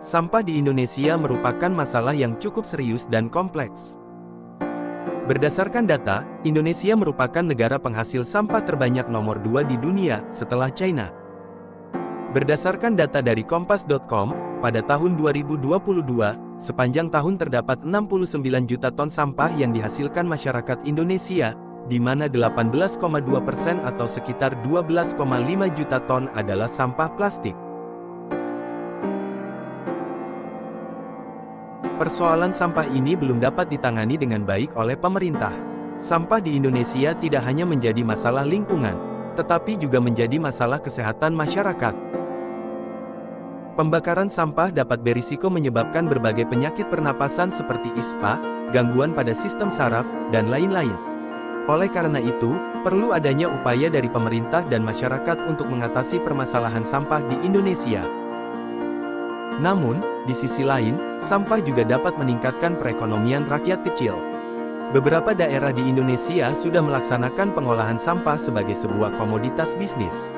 Sampah di Indonesia merupakan masalah yang cukup serius dan kompleks. Berdasarkan data, Indonesia merupakan negara penghasil sampah terbanyak nomor 2 di dunia, setelah China. Berdasarkan data dari Kompas.com, pada tahun 2022, sepanjang tahun terdapat 69 juta ton sampah yang dihasilkan masyarakat Indonesia, di mana 18,2% atau sekitar 12,5 juta ton adalah sampah plastik. Persoalan sampah ini belum dapat ditangani dengan baik oleh pemerintah. Sampah di Indonesia tidak hanya menjadi masalah lingkungan, tetapi juga menjadi masalah kesehatan masyarakat. Pembakaran sampah dapat berisiko menyebabkan berbagai penyakit pernapasan seperti ispa, gangguan pada sistem saraf, dan lain-lain. Oleh karena itu, perlu adanya upaya dari pemerintah dan masyarakat untuk mengatasi permasalahan sampah di Indonesia. Namun, di sisi lain, sampah juga dapat meningkatkan perekonomian rakyat kecil. Beberapa daerah di Indonesia sudah melaksanakan pengolahan sampah sebagai sebuah komoditas bisnis.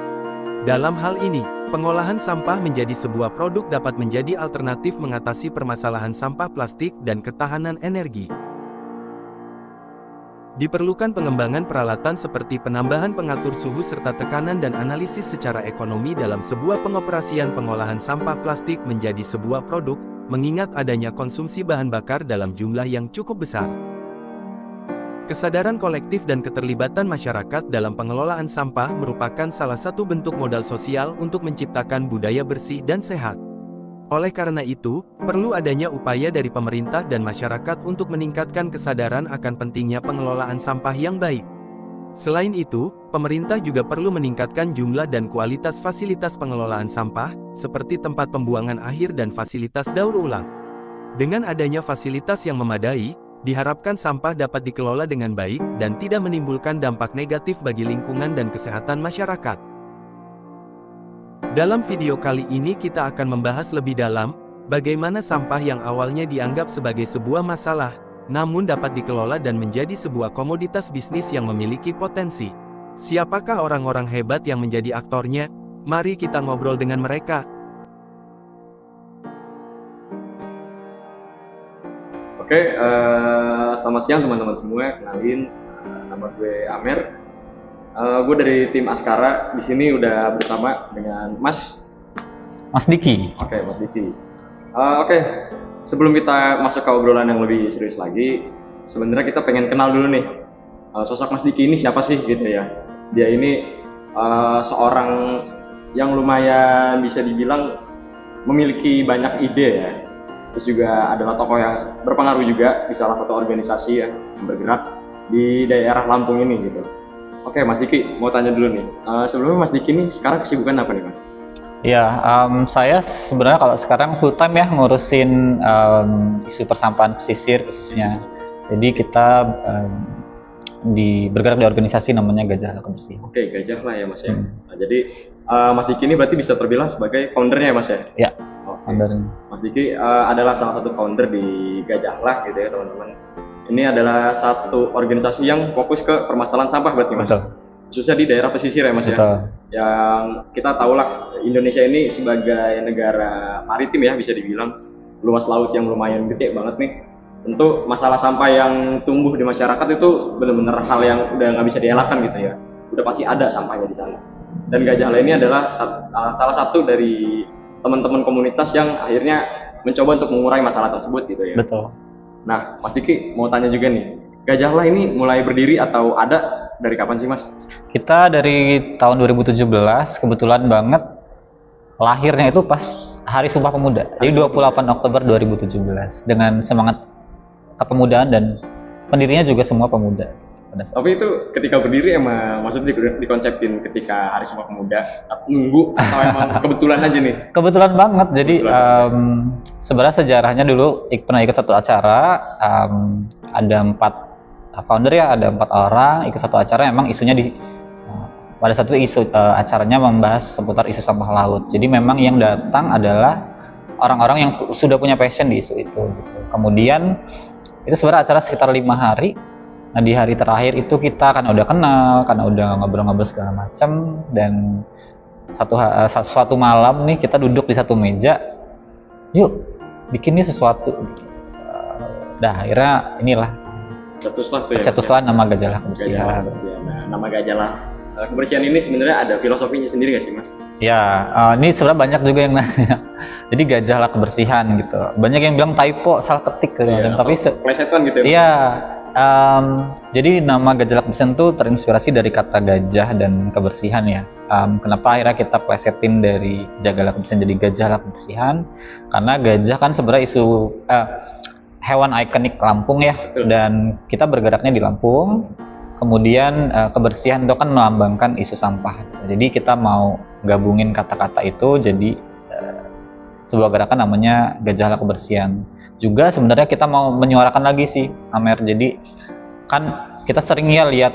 Dalam hal ini, pengolahan sampah menjadi sebuah produk dapat menjadi alternatif mengatasi permasalahan sampah plastik dan ketahanan energi. Diperlukan pengembangan peralatan seperti penambahan pengatur suhu serta tekanan dan analisis secara ekonomi dalam sebuah pengoperasian pengolahan sampah plastik menjadi sebuah produk, mengingat adanya konsumsi bahan bakar dalam jumlah yang cukup besar. Kesadaran kolektif dan keterlibatan masyarakat dalam pengelolaan sampah merupakan salah satu bentuk modal sosial untuk menciptakan budaya bersih dan sehat. Oleh karena itu, perlu adanya upaya dari pemerintah dan masyarakat untuk meningkatkan kesadaran akan pentingnya pengelolaan sampah yang baik. Selain itu, pemerintah juga perlu meningkatkan jumlah dan kualitas fasilitas pengelolaan sampah, seperti tempat pembuangan akhir dan fasilitas daur ulang. Dengan adanya fasilitas yang memadai, diharapkan sampah dapat dikelola dengan baik dan tidak menimbulkan dampak negatif bagi lingkungan dan kesehatan masyarakat. Dalam video kali ini kita akan membahas lebih dalam, bagaimana sampah yang awalnya dianggap sebagai sebuah masalah, namun dapat dikelola dan menjadi sebuah komoditas bisnis yang memiliki potensi. Siapakah orang-orang hebat yang menjadi aktornya? Mari kita ngobrol dengan mereka. Oke, selamat siang teman-teman semua. Kenalin, nama gue Amer. Gue dari tim Askara. Di sini udah bersama dengan Mas Diki. Oke, Mas Diki. Oke, sebelum kita masuk ke obrolan yang lebih serius lagi, sebenarnya kita pengen kenal dulu nih, sosok Mas Diki ini siapa sih gitu ya. Dia ini seorang yang lumayan bisa dibilang memiliki banyak ide ya. Terus juga adalah tokoh yang berpengaruh juga di salah satu organisasi ya, yang bergerak di daerah Lampung ini gitu. Oke, Mas Diki, mau tanya dulu nih. Sebelumnya Mas Diki nih sekarang kesibukan apa nih, Mas? Ya, saya sebenarnya kalau sekarang full time ya ngurusin isu persampahan pesisir khususnya. Jadi kita bergerak di organisasi namanya Gajahlah Kebersihan. Oke, Gajahlah ya, Mas ya. Nah, jadi Mas Diki ini berarti bisa terbilang sebagai foundernya ya, Mas ya? Ya, foundernya. Mas Diki adalah salah satu founder di Gajahlah gitu ya, teman-teman. Ini adalah satu organisasi yang fokus ke permasalahan sampah berarti, Mas. Betul. Khususnya di daerah pesisir ya, Mas. Betul. Ya. Yang kita tahulah Indonesia ini sebagai negara maritim ya, bisa dibilang luas laut yang lumayan gede banget nih. Tentu masalah sampah yang tumbuh di masyarakat itu benar-benar hal yang udah nggak bisa dielakkan gitu ya. Udah pasti ada sampahnya di sana. Dan Gajahlah ini adalah salah satu dari teman-teman komunitas yang akhirnya mencoba untuk mengurai masalah tersebut gitu ya. Betul. Nah, Mas Diki mau tanya juga nih, Gajahlah ini mulai berdiri atau ada dari kapan sih, Mas? Kita dari tahun 2017, kebetulan banget lahirnya itu pas Hari Sumpah Pemuda. Jadi 28 Oktober 2017 dengan semangat kepemudaan dan pendirinya juga semua pemuda. Tapi itu ketika berdiri emang maksudnya dikonsepin ketika Hari Sumpah Pemuda nunggu atau emang kebetulan aja nih? Kebetulan banget. Jadi sebenarnya sejarahnya dulu pernah ikut satu acara, ada 4 founder ya, ada 4 orang ikut satu acara. Emang isunya pada satu isu acaranya membahas seputar isu sampah laut. Jadi memang yang datang adalah orang-orang yang sudah punya passion di isu itu. Gitu. Kemudian itu sebenarnya acara sekitar 5 hari. Nah di hari terakhir itu kita kan udah kenal, karena udah ngobrol-ngobrol segala macam, dan suatu malam nih kita duduk di satu meja, yuk bikin nih sesuatu. Akhirnya inilah Cetuslah tuh ya. cetuslah nama Gajalah Gajah Kebersihan. kebersihan. Nah, nama Gajalah kebersihan ini sebenarnya ada filosofinya sendiri nggak sih Mas? Ya, ini sebenarnya banyak juga yang nanya. Jadi Gajalah Kebersihan gitu. Banyak yang bilang typo, salah ketik gitu. Tapi plesetan gitu ya. Iya. Jadi nama Gajalah Kebersihan itu terinspirasi dari kata gajah dan kebersihan ya. Kenapa akhirnya kita plesetin dari Jagalah Kebersihan jadi Gajalah Kebersihan? Karena gajah kan sebenarnya hewan ikonik Lampung ya. Betul. Dan kita bergeraknya di Lampung. Kemudian kebersihan itu kan melambangkan isu sampah. Jadi kita mau gabungin kata-kata itu jadi sebuah gerakan namanya Gajalah Kebersihan. Juga sebenarnya kita mau menyuarakan lagi sih, Amer. Jadi kan kita sering ya lihat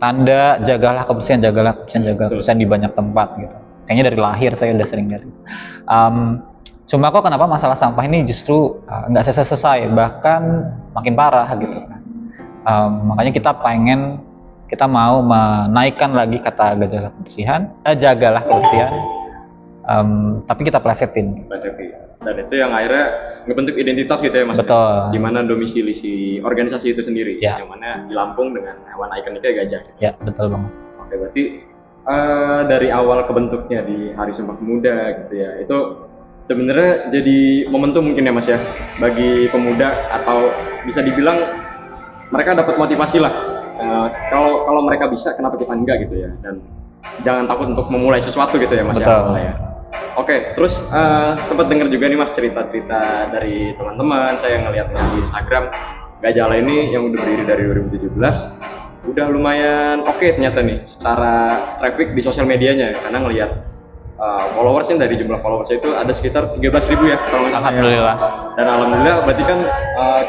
tanda Jagalah Kebersihan, Jagalah Kebersihan, Jagalah Kebersihan di banyak tempat gitu. Kayaknya dari lahir saya udah sering lihat. Cuma kok kenapa masalah sampah ini justru nggak selesai, bahkan makin parah gitu kan. Makanya kita mau menaikkan lagi kata Gajalah Kebersihan, Jagalah Kebersihan, tapi kita plesetin. Dan itu yang akhirnya ngebentuk identitas gitu ya Mas. Betul. Di mana domisili si organisasi itu sendiri, Ya. yang mana di Lampung dengan hewan ikoniknya gajah. Gitu. Ya, betul banget. Oke, berarti dari awal kebentuknya di Hari Sumpah Pemuda gitu ya, itu sebenarnya jadi momentum mungkin ya Mas ya, bagi pemuda atau bisa dibilang mereka dapat motivasi lah. Kalau mereka bisa, kenapa kita enggak gitu ya? Dan jangan takut untuk memulai sesuatu gitu ya Mas. Betul. Ya. Oke, terus sempat dengar juga nih Mas cerita-cerita dari teman-teman saya ngeliat di Instagram Gajalah ini yang udah berdiri dari 2017 udah lumayan oke ternyata nih secara traffic di sosial medianya karena ngelihat followersnya dari jumlah followersnya itu ada sekitar 13.000 ya kalau nggak salah. Alhamdulillah. Dan alhamdulillah berarti kan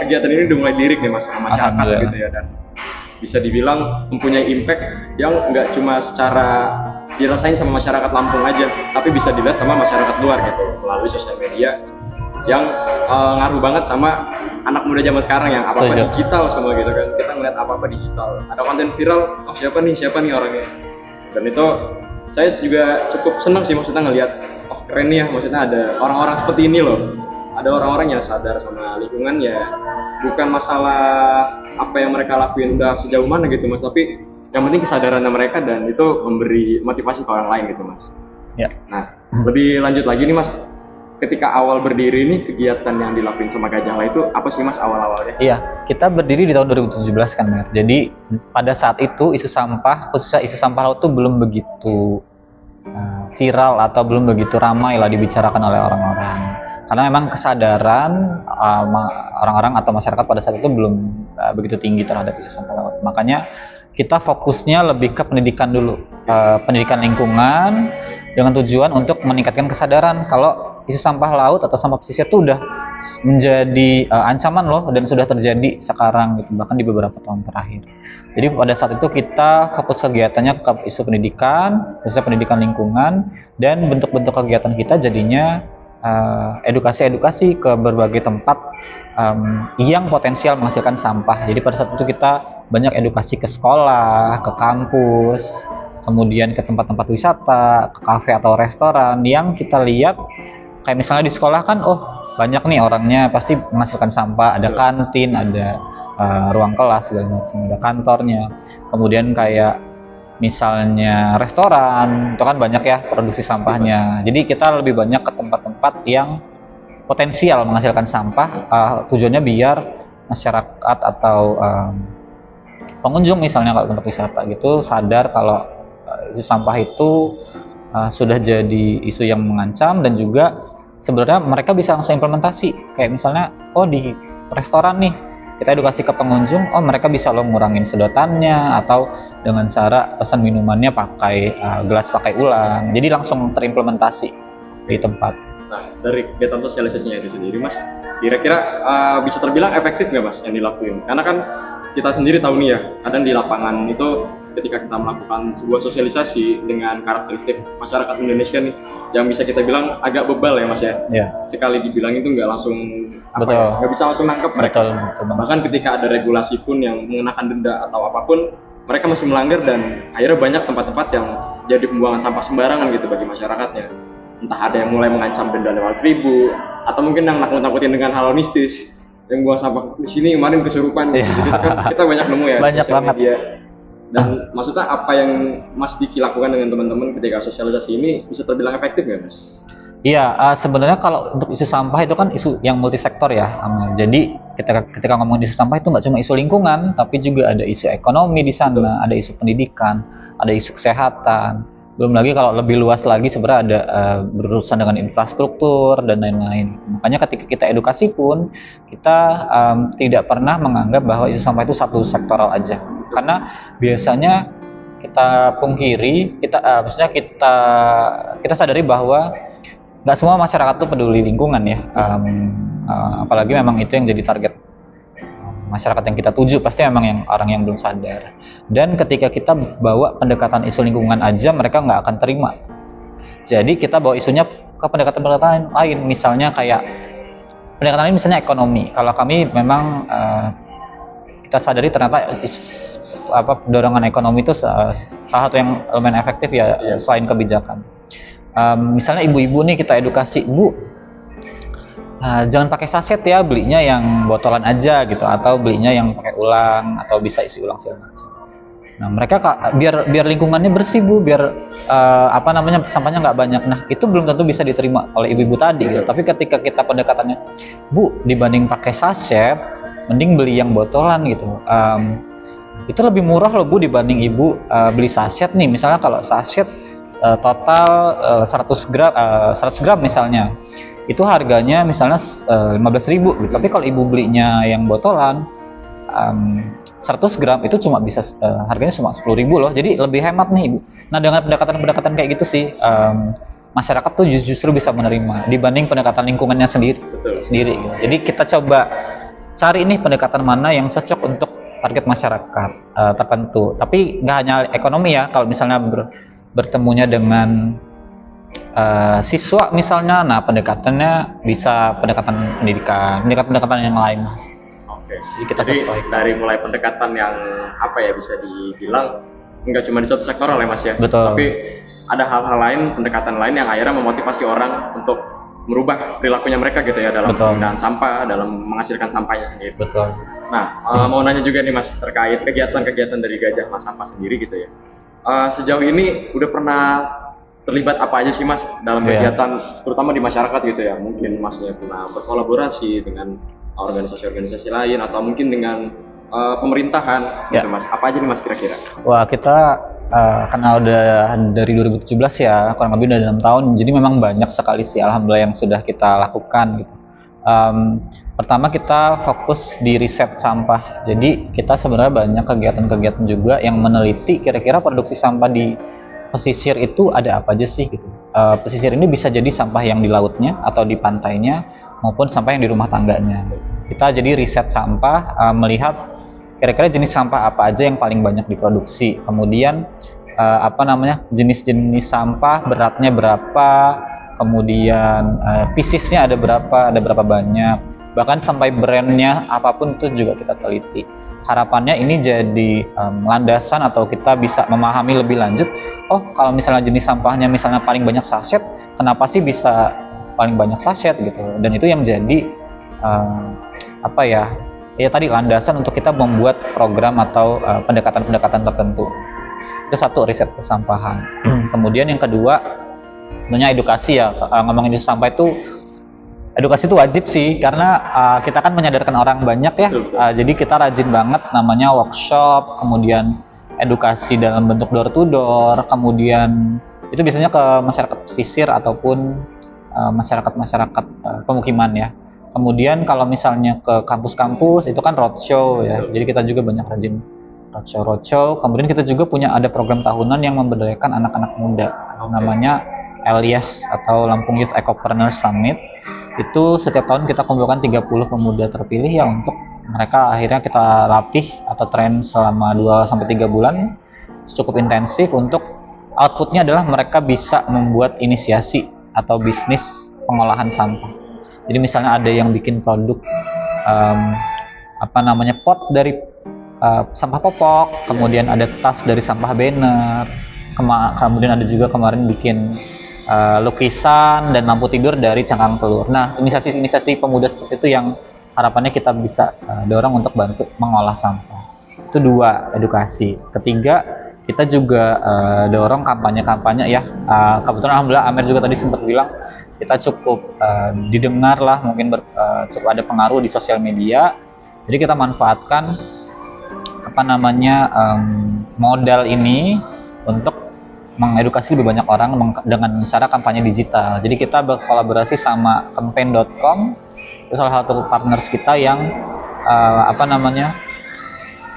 kegiatan ini udah mulai lirik nih Mas sama masyarakat gitu ya, dan bisa dibilang mempunyai impact yang nggak cuma secara dirasain sama masyarakat Lampung aja, tapi bisa dilihat sama masyarakat luar gitu melalui sosial media yang ngaruh banget sama anak muda zaman sekarang yang apa-apa digital semua gitu kan. Kita ngeliat apa-apa digital, ada konten viral, oh siapa nih orangnya. Dan itu saya juga cukup senang sih maksudnya ngelihat, oh keren nih ya, maksudnya ada orang-orang seperti ini loh. Ada orang-orang yang sadar sama lingkungan ya, bukan masalah apa yang mereka lakuin udah sejauh mana gitu Mas, tapi yang penting kesadarannya mereka dan itu memberi motivasi ke orang lain gitu Mas. Ya. Nah, lebih lanjut lagi nih Mas, ketika awal berdiri ini kegiatan yang dilakuin sama Gajalah itu apa sih Mas awal-awalnya? Iya, kita berdiri di tahun 2017 kan Mer. Jadi pada saat itu isu sampah, khususnya isu sampah laut itu belum begitu viral atau belum begitu ramai lah dibicarakan oleh orang-orang. Karena memang kesadaran orang-orang atau masyarakat pada saat itu belum begitu tinggi terhadap isu sampah laut. Makanya kita fokusnya lebih ke pendidikan dulu, pendidikan lingkungan dengan tujuan untuk meningkatkan kesadaran kalau isu sampah laut atau sampah pesisir itu udah menjadi ancaman loh dan sudah terjadi sekarang gitu, bahkan di beberapa tahun terakhir. Jadi pada saat itu kita fokus kegiatannya ke isu pendidikan, khususnya pendidikan lingkungan, dan bentuk-bentuk kegiatan kita jadinya edukasi-edukasi ke berbagai tempat yang potensial menghasilkan sampah. Jadi pada saat itu kita banyak edukasi ke sekolah, ke kampus, kemudian ke tempat-tempat wisata, ke kafe atau restoran yang kita lihat kayak misalnya di sekolah kan, oh banyak nih orangnya pasti menghasilkan sampah, ada kantin, ada ruang kelas segala macam, ada kantornya. Kemudian kayak misalnya restoran, itu kan banyak ya produksi sampahnya. Jadi kita lebih banyak ke tempat-tempat yang potensial menghasilkan sampah, tujuannya biar masyarakat atau pengunjung misalnya kalau tempat wisata gitu sadar kalau isu sampah itu sudah jadi isu yang mengancam, dan juga sebenarnya mereka bisa langsung implementasi. Kayak misalnya, oh di restoran nih kita edukasi ke pengunjung, oh mereka bisa lo ngurangin sedotannya atau dengan cara pesan minumannya pakai gelas pakai ulang. Jadi langsung terimplementasi di tempat. Nah, dari kegiatan sosialisasinya itu sendiri Mas, kira-kira bisa terbilang efektif nggak Mas yang dilakuin? Karena kan kita sendiri tahu nih ya, kadang di lapangan itu ketika kita melakukan sebuah sosialisasi dengan karakteristik masyarakat Indonesia nih, yang bisa kita bilang agak bebal ya Mas ya. Yeah. Sekali dibilang itu nggak langsung nggak bisa langsung nangkep mereka. Betul. Bahkan ketika ada regulasi pun yang mengenakan denda atau apapun, mereka masih melanggar dan akhirnya banyak tempat-tempat yang jadi pembuangan sampah sembarangan gitu bagi masyarakatnya. entah ada yang mulai mengancam denda 500.000 atau mungkin yang nakut-nakutin dengan hal mistis, yang buang sampah di sini kemarin kesurupan. Gitu kan kita banyak nemu ya Banyak sosial banget. media. Dan maksudnya apa yang Mas Diki lakukan dengan teman-teman ketika sosialisasi ini bisa terbilang efektif nggak, Mas? Iya, sebenarnya kalau untuk isu sampah itu kan isu yang multisektor ya, Amel. Jadi ketika ngomongin isu sampah itu nggak cuma isu lingkungan, tapi juga ada isu ekonomi di sana, ada isu pendidikan, ada isu kesehatan. Belum lagi kalau lebih luas lagi sebenarnya ada berurusan dengan infrastruktur dan lain-lain. Makanya ketika kita edukasi pun kita tidak pernah menganggap bahwa isu sampah itu satu sektoral aja, karena biasanya kita pungkiri, maksudnya kita sadari bahwa nggak semua masyarakat tuh peduli lingkungan ya, apalagi memang itu yang jadi target masyarakat yang kita tuju, pasti memang yang orang yang belum sadar. Dan ketika kita bawa pendekatan isu lingkungan aja, mereka nggak akan terima. Jadi kita bawa isunya ke pendekatan-pendekatan lain, misalnya kayak pendekatan lain misalnya ekonomi. Kalau kami memang kita sadari ternyata dorongan ekonomi itu salah satu yang lumayan efektif ya, selain kebijakan. Misalnya ibu-ibu nih kita edukasi, Bu, jangan pakai saset ya, belinya yang botolan aja gitu, atau belinya yang pakai ulang, atau bisa isi ulang segala macam. Nah mereka biar lingkungannya bersih Bu, biar sampahnya nggak banyak. Nah itu belum tentu bisa diterima oleh ibu-ibu tadi gitu. Tapi ketika kita pendekatannya, Bu, dibanding pakai saset, mending beli yang botolan gitu. Itu lebih murah loh Bu dibanding ibu beli saset nih. Misalnya kalau saset total 100 gram misalnya, itu harganya misalnya 15.000 gitu. Tapi kalau ibu belinya yang botolan 100 gram itu cuma bisa harganya cuma 10.000 loh. Jadi lebih hemat nih ibu. Nah dengan pendekatan-pendekatan kayak gitu sih masyarakat tuh justru bisa menerima dibanding pendekatan lingkungannya sendiri. Gitu. Jadi kita coba cari nih pendekatan mana yang cocok untuk target masyarakat tertentu. Tapi nggak hanya ekonomi ya. Kalau misalnya bertemunya dengan siswa misalnya, nah pendekatannya bisa pendekatan pendidikan, pendekatan yang lain. Oke. Jadi dari mulai pendekatan yang bisa dibilang nggak cuma di satu sektor ya Mas ya. Betul. Tapi ada hal-hal lain, pendekatan lain yang akhirnya memotivasi orang untuk merubah perilakunya mereka gitu ya dalam penggunaan sampah, dalam menghasilkan sampahnya sendiri. Betul. Nah, mau nanya juga nih Mas terkait kegiatan-kegiatan dari Gajah Mas Sampah sendiri gitu ya. Sejauh ini udah pernah terlibat apa aja sih Mas dalam kegiatan terutama di masyarakat gitu ya? Mungkin Masnya pernah berkolaborasi dengan organisasi-organisasi lain atau mungkin dengan pemerintahan gitu Mas. Apa aja nih Mas kira-kira? Wah, kita kenal udah dari 2017 ya, kurang lebih udah 6 tahun. Jadi memang banyak sekali sih alhamdulillah yang sudah kita lakukan gitu. Pertama kita fokus di riset sampah. Jadi kita sebenarnya banyak kegiatan-kegiatan juga yang meneliti kira-kira produksi sampah di pesisir itu ada apa aja sih gitu. Pesisir ini bisa jadi sampah yang di lautnya atau di pantainya maupun sampah yang di rumah tangganya. Kita jadi riset sampah, melihat kira-kira jenis sampah apa aja yang paling banyak diproduksi. Kemudian jenis-jenis sampah, beratnya berapa, kemudian piecesnya ada berapa banyak. Bahkan sampai brandnya apapun itu juga kita teliti. Harapannya ini jadi landasan atau kita bisa memahami lebih lanjut. Oh, kalau misalnya jenis sampahnya misalnya paling banyak saset, kenapa sih bisa paling banyak saset gitu? Dan itu yang jadi tadi landasan untuk kita membuat program atau pendekatan-pendekatan tertentu. Itu satu, riset persampahan. Kemudian yang kedua, sebenarnya edukasi ya. Ngomongin sampah itu, edukasi itu wajib sih, karena kita kan menyadarkan orang banyak ya. Jadi kita rajin banget namanya workshop, kemudian edukasi dalam bentuk door to door, kemudian itu biasanya ke masyarakat pesisir ataupun masyarakat pemukiman ya. Kemudian kalau misalnya ke kampus-kampus itu kan roadshow ya. Jadi kita juga banyak rajin roadshow. Kemudian kita juga ada program tahunan yang memberdayakan anak-anak muda, namanya LYS atau Lampung Youth Ecopreneur Summit. Itu setiap tahun kita kumpulkan 30 pemuda terpilih ya, untuk mereka akhirnya kita latih atau train selama 2-3 bulan cukup intensif. Untuk outputnya adalah mereka bisa membuat inisiasi atau bisnis pengolahan sampah. Jadi misalnya ada yang bikin produk pot dari sampah popok, kemudian ada tas dari sampah banner, kemudian ada juga kemarin bikin lukisan dan lampu tidur dari cangkang telur. Nah, inisiasi pemuda seperti itu yang harapannya kita bisa dorong untuk bantu mengolah sampah. Itu 2, edukasi. Ketiga, kita juga dorong kampanye-kampanye ya. Kebetulan alhamdulillah Amer juga tadi sempat bilang kita cukup didengar lah, mungkin cukup ada pengaruh di sosial media. Jadi kita manfaatkan modal ini untuk mengedukasi lebih banyak orang dengan cara kampanye digital. Jadi kita berkolaborasi sama campaign.com, itu salah satu partners kita yang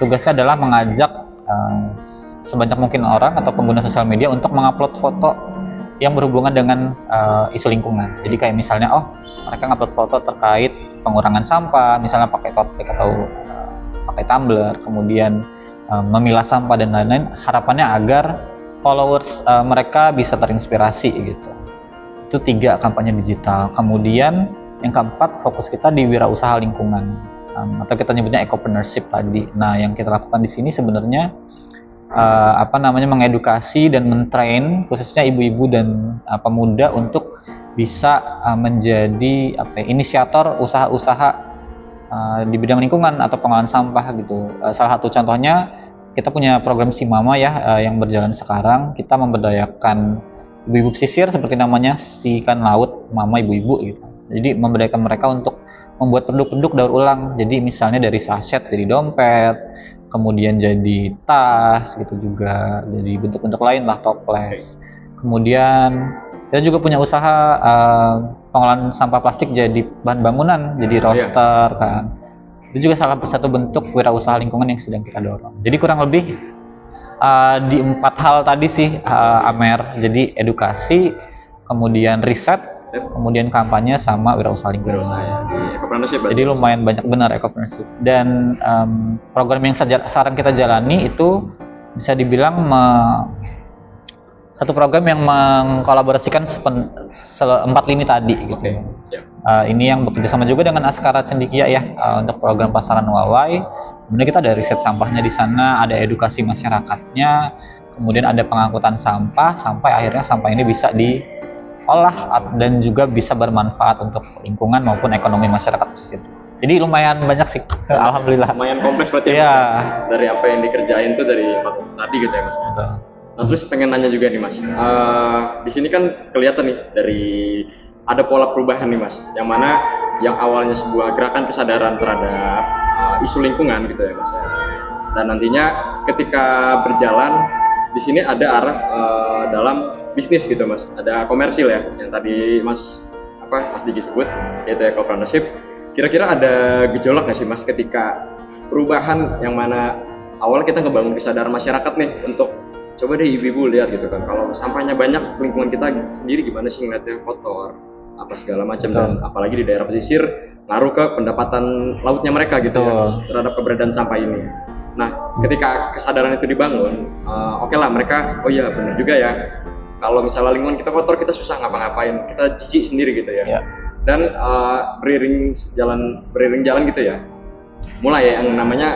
tugasnya adalah mengajak sebanyak mungkin orang atau pengguna sosial media untuk mengupload foto yang berhubungan dengan isu lingkungan. Jadi kayak misalnya, mereka ngupload foto terkait pengurangan sampah, misalnya pakai tote bag atau pakai tumbler, kemudian memilah sampah dan lain-lain. Harapannya agar followers mereka bisa terinspirasi gitu. Itu 3 kampanye digital. Kemudian yang keempat, fokus kita di wirausaha lingkungan atau kita nyebutnya ecopreneurship tadi. Nah, yang kita lakukan di sini sebenarnya mengedukasi dan mentrain khususnya ibu-ibu dan pemuda untuk bisa menjadi inisiator usaha-usaha di bidang lingkungan atau pengolahan sampah gitu. Salah satu contohnya kita punya program Si Mama ya yang berjalan sekarang. Kita memberdayakan ibu-ibu pesisir seperti namanya, Si Ikan Laut Mama Ibu-ibu gitu. Jadi memberdayakan mereka untuk membuat produk-produk daur ulang. Jadi misalnya dari saset jadi dompet, kemudian jadi tas gitu juga, jadi bentuk-bentuk lain lah, toples. Kemudian kita juga punya usaha pengolahan sampah plastik jadi bahan bangunan, jadi roster kan. Itu juga salah satu bentuk wirausaha lingkungan yang sedang kita dorong. Jadi kurang lebih di 4 hal tadi sih, Amer. Jadi edukasi, kemudian riset, kemudian kampanye, sama wirausaha lingkungan. Jadi lumayan banyak benar ecopreneurship. Dan program yang sekarang kita jalani itu bisa dibilang satu program yang mengkolaborasikan 4 lini tadi gitu. Ini yang bekerja sama juga dengan Askara Cendikia ya untuk program pasaran Wawai. Kemudian kita ada riset sampahnya di sana, ada edukasi masyarakatnya, kemudian ada pengangkutan sampah sampai akhirnya sampah ini bisa diolah dan juga bisa bermanfaat untuk lingkungan maupun ekonomi masyarakat pesisir. Jadi lumayan banyak sih, alhamdulillah. Lumayan kompleks berarti ya, Mas. Dari apa yang dikerjain tuh dari tadi gitu ya, Mas. Betul. Nah, terus pengen nanya juga nih, Mas. Di sini kan kelihatan nih dari ada pola perubahan nih, Mas. Yang mana yang awalnya sebuah gerakan kesadaran terhadap isu lingkungan gitu ya, Mas. Dan nantinya ketika berjalan di sini ada arah dalam bisnis gitu, Mas. Ada komersil ya, yang tadi Mas Diki sebut, yaitu ecopreneurship. Kira-kira ada gejolak nggak sih, Mas, ketika perubahan yang mana awal kita ngebangun kesadaran masyarakat nih untuk coba deh ibu-ibu lihat gitu kan, kalau sampahnya banyak, lingkungan kita sendiri gimana sih ngeliatnya kotor, apa segala macam, dan apalagi di daerah pesisir ngaruh ke pendapatan lautnya mereka gitu ya, terhadap keberadaan sampah ini. Nah, ketika kesadaran itu dibangun, oke lah mereka, oh iya benar juga ya, kalau misalnya lingkungan kita kotor, kita susah ngapa-ngapain, kita jijik sendiri gitu ya. Dan beriring jalan gitu ya, mulai ya yang namanya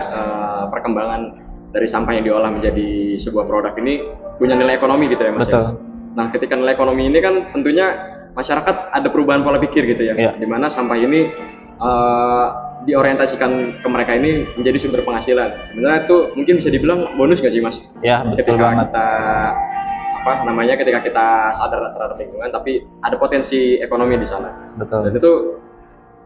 perkembangan dari sampah yang diolah menjadi sebuah produk ini punya nilai ekonomi gitu ya, Mas. Betul. Nah, ketika nilai ekonomi ini kan tentunya masyarakat ada perubahan pola pikir gitu ya, di mana sampah ini diorientasikan ke mereka ini menjadi sumber penghasilan. Sebenarnya itu mungkin bisa dibilang bonus nggak sih, Mas? Ya, betul ketika banget. Ketika kita sadar terhadap lingkungan, tapi ada potensi ekonomi di sana. Betul. Dan itu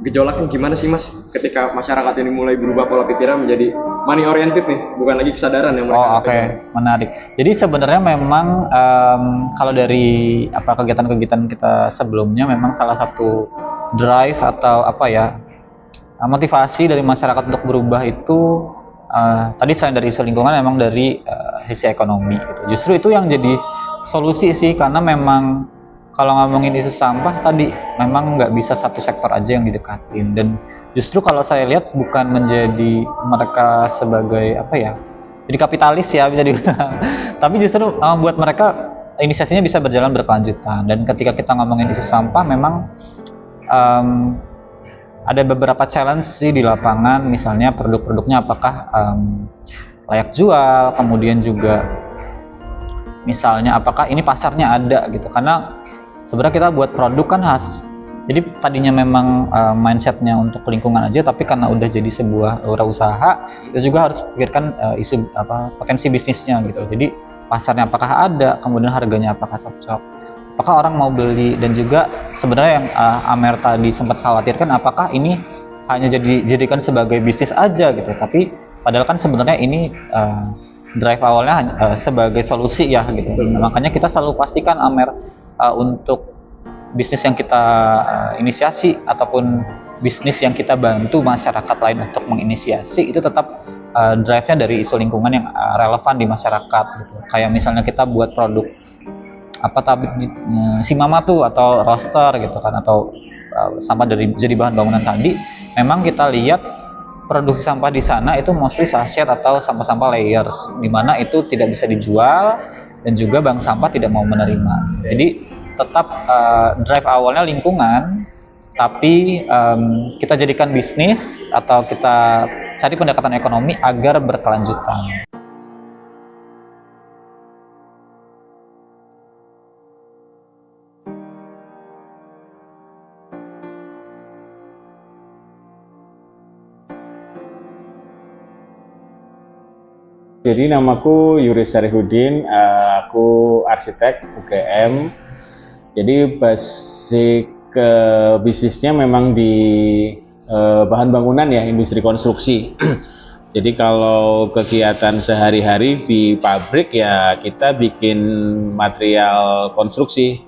gejolaknya gimana sih, Mas, ketika masyarakat ini mulai berubah pola pikirnya menjadi money oriented nih, bukan lagi kesadaran yang mereka. Menarik. Jadi sebenarnya memang kalau dari kegiatan-kegiatan kita sebelumnya, memang salah satu drive atau motivasi dari masyarakat untuk berubah itu tadi selain dari isu lingkungan, memang dari sisi ekonomi gitu. Justru itu yang jadi solusi sih, karena memang kalau ngomongin isu sampah tadi memang nggak bisa satu sektor aja yang didekatin, dan justru kalau saya lihat bukan menjadi mereka sebagai jadi kapitalis ya bisa dibilang, tapi justru buat mereka inisiasinya bisa berjalan berkelanjutan. Dan ketika kita ngomongin isu sampah, memang ada beberapa challenge sih di lapangan, misalnya produk-produknya apakah layak jual, kemudian juga misalnya apakah ini pasarnya ada gitu, karena sebenarnya kita buat produk kan jadi tadinya memang mindsetnya untuk lingkungan aja, tapi karena udah jadi sebuah usaha, kita juga harus pikirkan isu potensi bisnisnya gitu. Jadi pasarnya apakah ada, kemudian harganya apakah cocok, apakah orang mau beli, dan juga sebenarnya yang Amer tadi sempat khawatirkan apakah ini hanya jadikan sebagai bisnis aja gitu, tapi padahal kan sebenarnya ini drive awalnya sebagai solusi ya gitu. Nah, makanya kita selalu pastikan Amer untuk bisnis yang kita inisiasi ataupun bisnis yang kita bantu masyarakat lain untuk menginisiasi itu tetap drive-nya dari isu lingkungan yang relevan di masyarakat gitu. Kayak misalnya kita buat produk si mama tuh atau roster gitu kan, atau sampah dari jadi bahan bangunan tadi, memang kita lihat produksi sampah di sana itu mostly sachet atau sampah-sampah layers, di mana itu tidak bisa dijual dan juga bank sampah tidak mau menerima. Jadi tetap drive awalnya lingkungan, tapi kita jadikan bisnis atau kita cari pendekatan ekonomi agar berkelanjutan. Jadi namaku Yuri Sarihudin, aku arsitek UGM. Jadi basic bisnisnya memang di bahan bangunan ya, industri konstruksi. Jadi kalau kegiatan sehari-hari di pabrik ya kita bikin material konstruksi,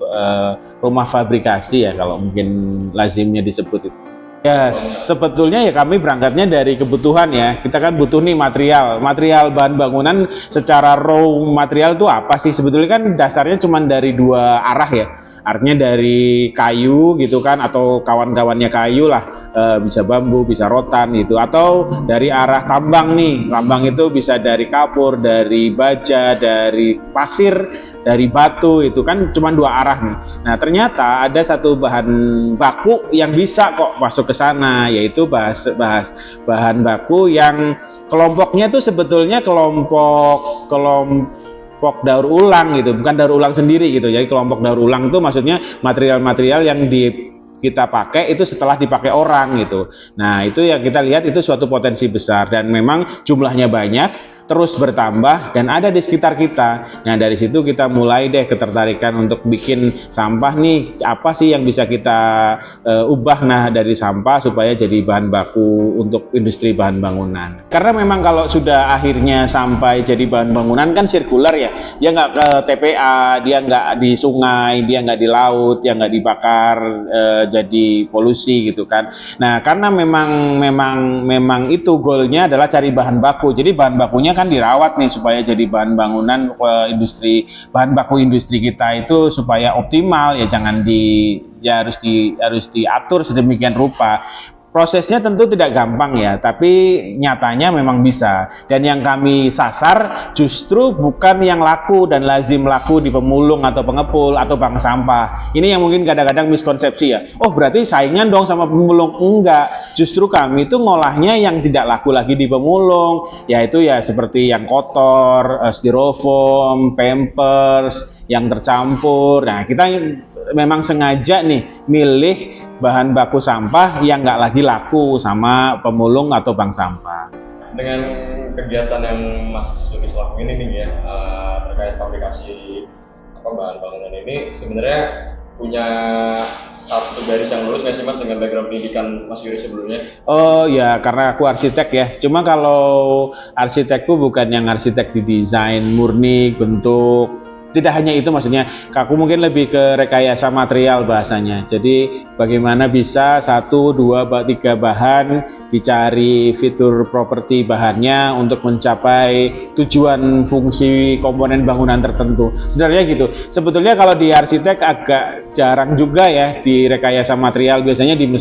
rumah fabrikasi ya kalau mungkin lazimnya disebut itu. Ya sebetulnya ya kami berangkatnya dari kebutuhan ya, kita kan butuh nih material bahan bangunan. Secara raw material itu apa sih sebetulnya, kan dasarnya cuma dari dua arah ya, artinya dari kayu gitu kan, atau kawan-kawannya kayu lah, bisa bambu, bisa rotan gitu, atau dari arah tambang nih, tambang itu bisa dari kapur, dari baja, dari pasir, dari batu, itu kan cuma dua arah nih. Nah ternyata ada satu bahan baku yang bisa kok masuk ke sana, yaitu bahan baku yang kelompoknya tuh sebetulnya kelompok daur ulang gitu, bukan daur ulang sendiri gitu. Jadi kelompok daur ulang itu maksudnya material-material yang kita pakai itu setelah dipakai orang gitu. Nah itu ya kita lihat itu suatu potensi besar, dan memang jumlahnya banyak, terus bertambah dan ada di sekitar kita. Nah dari situ kita mulai deh ketertarikan untuk bikin sampah nih, apa sih yang bisa kita ubah dari sampah supaya jadi bahan baku untuk industri bahan bangunan. Karena memang kalau sudah akhirnya sampai jadi bahan bangunan kan sirkular ya, dia nggak ke TPA, dia nggak di sungai, dia nggak di laut, dia nggak dibakar jadi polusi gitu kan. Nah karena memang itu goalnya adalah cari bahan baku, jadi bahan bakunya kan dirawat nih supaya jadi bahan bangunan bahan baku industri kita itu supaya optimal ya, harus diatur sedemikian rupa. Prosesnya tentu tidak gampang ya, tapi nyatanya memang bisa. Dan yang kami sasar justru bukan yang laku dan lazim laku di pemulung atau pengepul atau bank sampah. Ini yang mungkin kadang-kadang miskonsepsi ya. Oh berarti saingan dong sama pemulung. Enggak, justru kami itu ngolahnya yang tidak laku lagi di pemulung, yaitu ya seperti yang kotor, styrofoam, pampers, yang tercampur. Nah kita memang sengaja nih milih bahan baku sampah yang nggak lagi laku sama pemulung atau bank sampah. Dengan kegiatan yang Mas Yuri lakuin ini ya, terkait fabrikasi bahan bangunan ini, sebenarnya punya satu garis yang lurus nggak sih Mas dengan background pendidikan Mas Yuri sebelumnya? Oh ya, karena aku arsitek ya. Cuma kalau arsitekku bukan yang arsitek di desain murni bentuk. Tidak hanya itu, maksudnya aku mungkin lebih ke rekayasa material bahasanya. Jadi bagaimana bisa 1, 2, 3 bahan dicari fitur properti bahannya untuk mencapai tujuan fungsi komponen bangunan tertentu. Sebenarnya gitu. Sebetulnya kalau di arsitek agak jarang juga ya di rekayasa material, biasanya di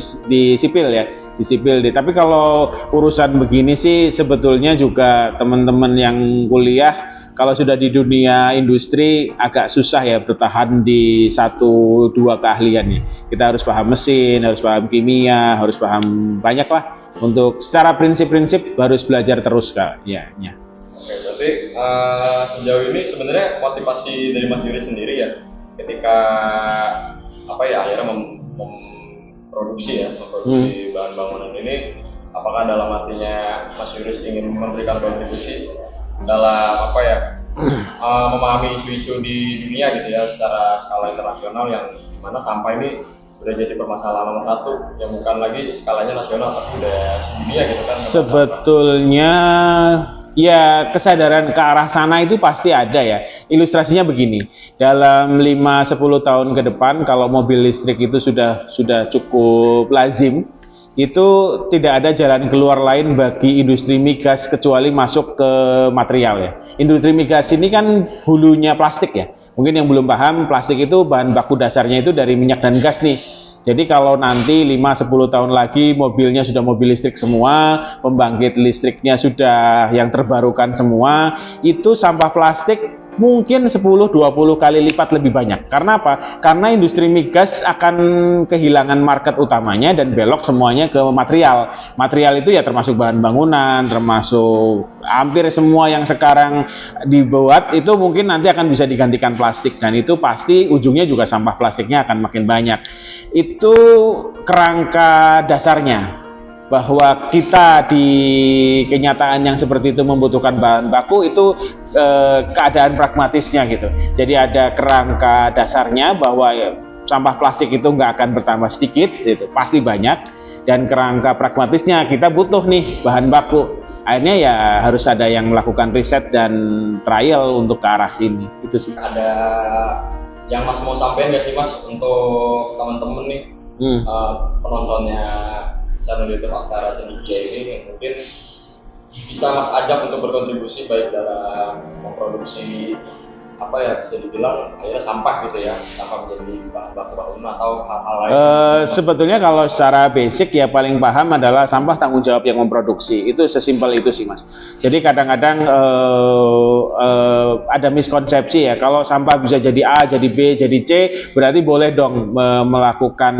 sipil ya, di sipil. Tapi kalau urusan begini sih sebetulnya juga teman-teman yang kuliah kalau sudah di dunia industri agak susah ya bertahan di 1-2 keahliannya. Kita harus paham mesin, harus paham kimia, harus paham banyak lah. Untuk secara prinsip-prinsip harus belajar terus Kak. Ya. Oke, berarti sejauh ini sebenarnya motivasi dari Mas Yuri sendiri ya ketika apa ya akhirnya memproduksi bahan bangunan ini, apakah dalam artinya Mas Yuris ingin memberikan kontribusi dalam apa ya memahami isu-isu di dunia gitu ya secara skala internasional, yang dimana sampah ini udah jadi permasalahan nomor satu yang bukan lagi skalanya nasional tapi udah sedunia gitu kan. Sebetulnya ya kesadaran ke arah sana itu pasti ada ya. Ilustrasinya begini, dalam 5-10 tahun ke depan kalau mobil listrik itu sudah cukup lazim, itu tidak ada jalan keluar lain bagi industri migas kecuali masuk ke material ya. Industri migas ini kan hulunya plastik ya. Mungkin yang belum paham, plastik itu bahan baku dasarnya itu dari minyak dan gas nih. Jadi kalau nanti 5-10 tahun lagi mobilnya sudah mobil listrik semua, pembangkit listriknya sudah yang terbarukan semua, itu sampah plastik mungkin 10-20 kali lipat lebih banyak. Karena apa? Karena industri migas akan kehilangan market utamanya dan belok semuanya ke material. Material itu ya termasuk bahan bangunan, termasuk hampir semua yang sekarang dibuat itu mungkin nanti akan bisa digantikan plastik, dan itu pasti ujungnya juga sampah plastiknya akan makin banyak. Itu kerangka dasarnya, bahwa kita di kenyataan yang seperti itu membutuhkan bahan baku itu keadaan pragmatisnya gitu. Jadi ada kerangka dasarnya bahwa ya, sampah plastik itu nggak akan bertambah sedikit, itu pasti banyak, dan kerangka pragmatisnya kita butuh nih bahan baku. Akhirnya ya harus ada yang melakukan riset dan trial untuk ke arah sini. Itu sih. Ada yang Mas mau sampaikan nggak sih Mas untuk teman-teman nih penontonnya channel YouTube Askara Cendekia ini yang mungkin bisa Mas ajak untuk berkontribusi baik dalam memproduksi apa ya bisa dibilang akhirnya sampah gitu ya, sampah menjadi bahan baku bangunan atau hal-hal lain. Sebetulnya kalau secara basic ya paling paham adalah sampah tanggung jawab yang memproduksi, itu sesimpel itu sih Mas. Jadi kadang-kadang ada miskonsepsi ya, kalau sampah bisa jadi A, jadi B, jadi C, berarti boleh dong melakukan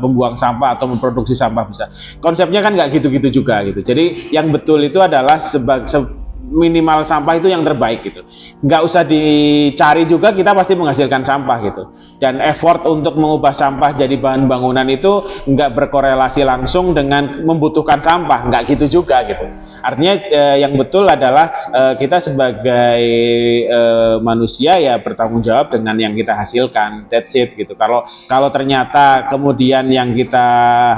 membuang sampah atau memproduksi sampah bisa. Konsepnya kan nggak gitu-gitu juga gitu. Jadi yang betul itu adalah minimal sampah itu yang terbaik gitu. Nggak usah dicari juga, kita pasti menghasilkan sampah gitu. Dan effort untuk mengubah sampah jadi bahan bangunan itu nggak berkorelasi langsung dengan membutuhkan sampah, nggak gitu juga gitu. Artinya yang betul adalah kita sebagai manusia ya bertanggung jawab dengan yang kita hasilkan. That's it gitu. Kalau ternyata kemudian yang kita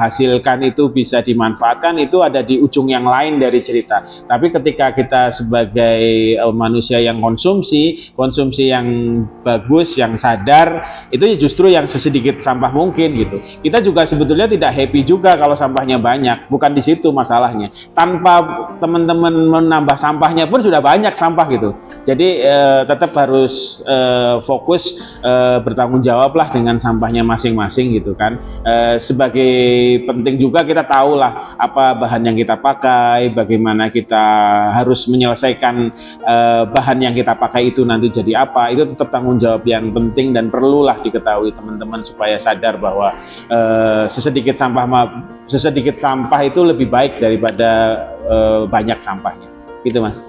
hasilkan itu bisa dimanfaatkan, itu ada di ujung yang lain dari cerita. Tapi ketika kita sebagai manusia yang konsumsi yang bagus, yang sadar, itu justru yang sesedikit sampah mungkin gitu. Kita juga sebetulnya tidak happy juga kalau sampahnya banyak, bukan di situ masalahnya. Tanpa teman-teman menambah sampahnya pun sudah banyak sampah gitu. Jadi tetap harus fokus bertanggung jawablah dengan sampahnya masing-masing gitu kan. Sebagai penting juga kita tahulah apa bahan yang kita pakai, bagaimana kita harus menyelesaikan bahan yang kita pakai itu nanti jadi apa. Itu tetap tanggung jawab yang penting dan perlulah diketahui teman-teman supaya sadar bahwa sesedikit sampah itu lebih baik daripada banyak sampahnya gitu Mas.